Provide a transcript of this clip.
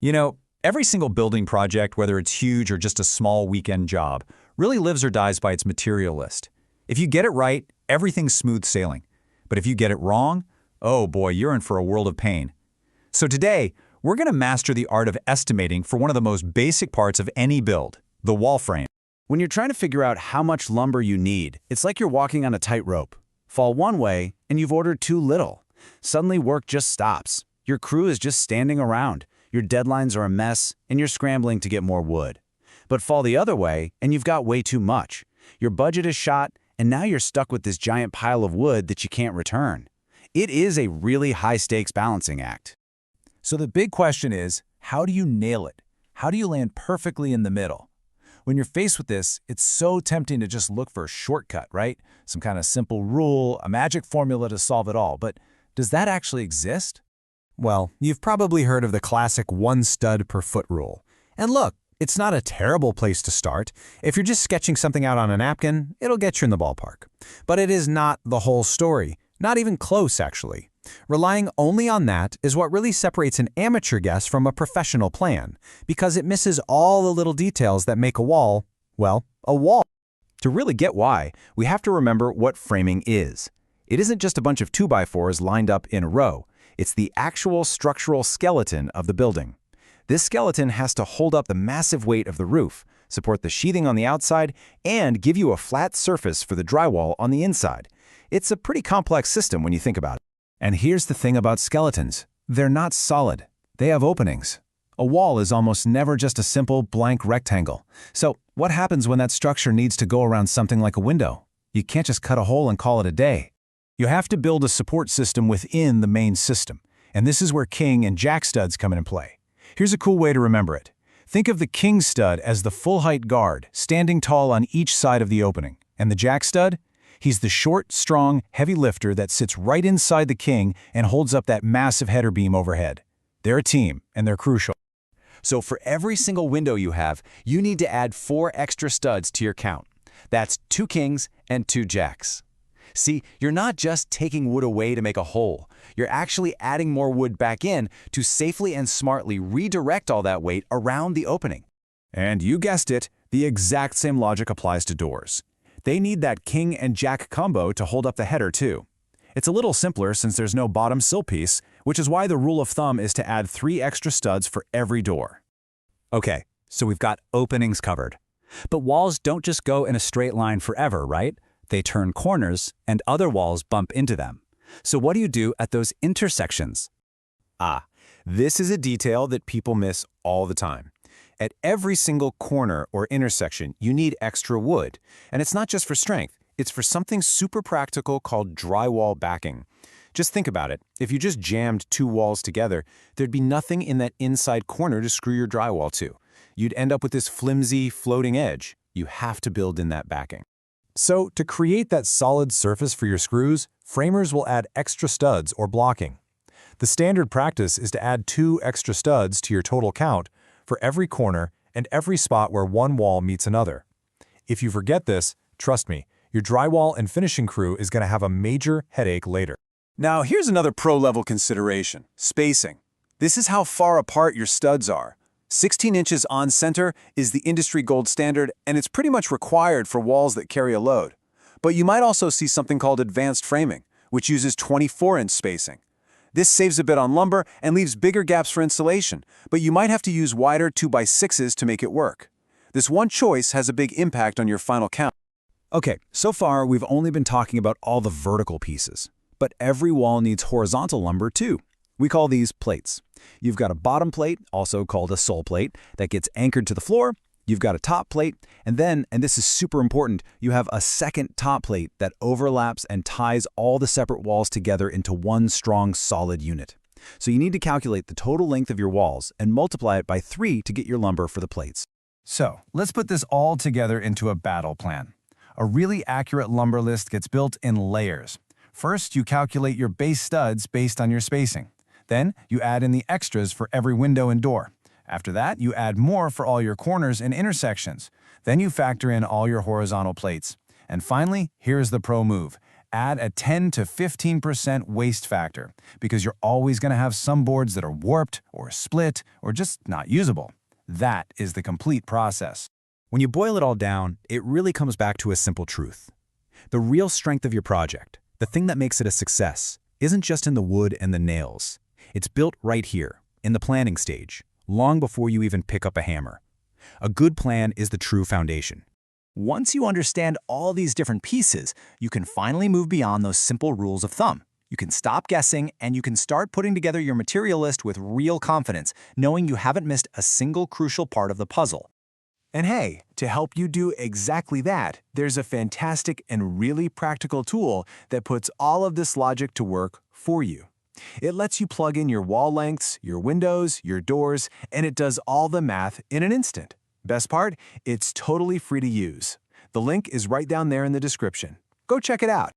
You know, every single building project, whether it's huge or just a small weekend job, really lives or dies by its material list. If you get it right, everything's smooth sailing. But if you get it wrong, oh boy, you're in for a world of pain. So today, we're going to master the art of estimating for one of the most basic parts of any build, the wall frame. When you're trying to figure out how much lumber you need, it's like you're walking on a tightrope. Fall one way, and you've ordered too little. Suddenly work just stops. Your crew is just standing around. Your deadlines are a mess, and you're scrambling to get more wood. But fall the other way, and you've got way too much. Your budget is shot, and now you're stuck with this giant pile of wood that you can't return. It is a really high-stakes balancing act. So the big question is, how do you nail it? How do you land perfectly in the middle? When you're faced with this, it's so tempting to just look for a shortcut, right? Some kind of simple rule, a magic formula to solve it all. But does that actually exist? Well, you've probably heard of the classic one stud per foot rule. And look, it's not a terrible place to start. If you're just sketching something out on a napkin, it'll get you in the ballpark. But it is not the whole story. Not even close, actually. Relying only on that is what really separates an amateur guess from a professional plan, because it misses all the little details that make a wall, well, a wall. To really get why, we have to remember what framing is. It isn't just a bunch of 2x4s lined up in a row. It's the actual structural skeleton of the building. This skeleton has to hold up the massive weight of the roof, support the sheathing on the outside, and give you a flat surface for the drywall on the inside. It's a pretty complex system when you think about it. And here's the thing about skeletons. They're not solid. They have openings. A wall is almost never just a simple blank rectangle. So what happens when that structure needs to go around something like a window? You can't just cut a hole and call it a day. You have to build a support system within the main system. And this is where king and jack studs come into play. Here's a cool way to remember it. Think of the king stud as the full-height guard, standing tall on each side of the opening. And the jack stud? He's the short, strong, heavy lifter that sits right inside the king and holds up that massive header beam overhead. They're a team, and they're crucial. So for every single window you have, you need to add 4 extra studs to your count. That's 2 kings and 2 jacks. See, you're not just taking wood away to make a hole. You're actually adding more wood back in to safely and smartly redirect all that weight around the opening. And you guessed it, the exact same logic applies to doors. They need that king and jack combo to hold up the header too. It's a little simpler since there's no bottom sill piece, which is why the rule of thumb is to add 3 extra studs for every door. Okay, so we've got openings covered. But walls don't just go in a straight line forever, right? They turn corners, and other walls bump into them. So what do you do at those intersections? This is a detail that people miss all the time. At every single corner or intersection, you need extra wood. And it's not just for strength. It's for something super practical called drywall backing. Just think about it. If you just jammed 2 walls together, there'd be nothing in that inside corner to screw your drywall to. You'd end up with this flimsy, floating edge. You have to build in that backing. So, to create that solid surface for your screws, framers will add extra studs or blocking. The standard practice is to add 2 extra studs to your total count for every corner and every spot where one wall meets another. If you forget this, trust me, your drywall and finishing crew is going to have a major headache later. Now, here's another pro-level consideration: spacing. This is how far apart your studs are. 16 inches on center is the industry gold standard, and it's pretty much required for walls that carry a load. But you might also see something called advanced framing, which uses 24-inch spacing. This saves a bit on lumber and leaves bigger gaps for insulation, but you might have to use wider 2x6s to make it work. This one choice has a big impact on your final count. Okay, so far we've only been talking about all the vertical pieces. But every wall needs horizontal lumber too. We call these plates. You've got a bottom plate, also called a sole plate, that gets anchored to the floor. You've got a top plate, and then, and this is super important, you have a second top plate that overlaps and ties all the separate walls together into one strong, solid unit. So you need to calculate the total length of your walls and multiply it by 3 to get your lumber for the plates. So, let's put this all together into a battle plan. A really accurate lumber list gets built in layers. First, you calculate your base studs based on your spacing. Then, you add in the extras for every window and door. After that, you add more for all your corners and intersections. Then you factor in all your horizontal plates. And finally, here's the pro move. Add a 10 to 15% waste factor, because you're always going to have some boards that are warped or split or just not usable. That is the complete process. When you boil it all down, it really comes back to a simple truth. The real strength of your project, the thing that makes it a success, isn't just in the wood and the nails. It's built right here, in the planning stage, long before you even pick up a hammer. A good plan is the true foundation. Once you understand all these different pieces, you can finally move beyond those simple rules of thumb. You can stop guessing, and you can start putting together your material list with real confidence, knowing you haven't missed a single crucial part of the puzzle. And hey, to help you do exactly that, there's a fantastic and really practical tool that puts all of this logic to work for you. It lets you plug in your wall lengths, your windows, your doors, and it does all the math in an instant. Best part? It's totally free to use. The link is right down there in the description. Go check it out.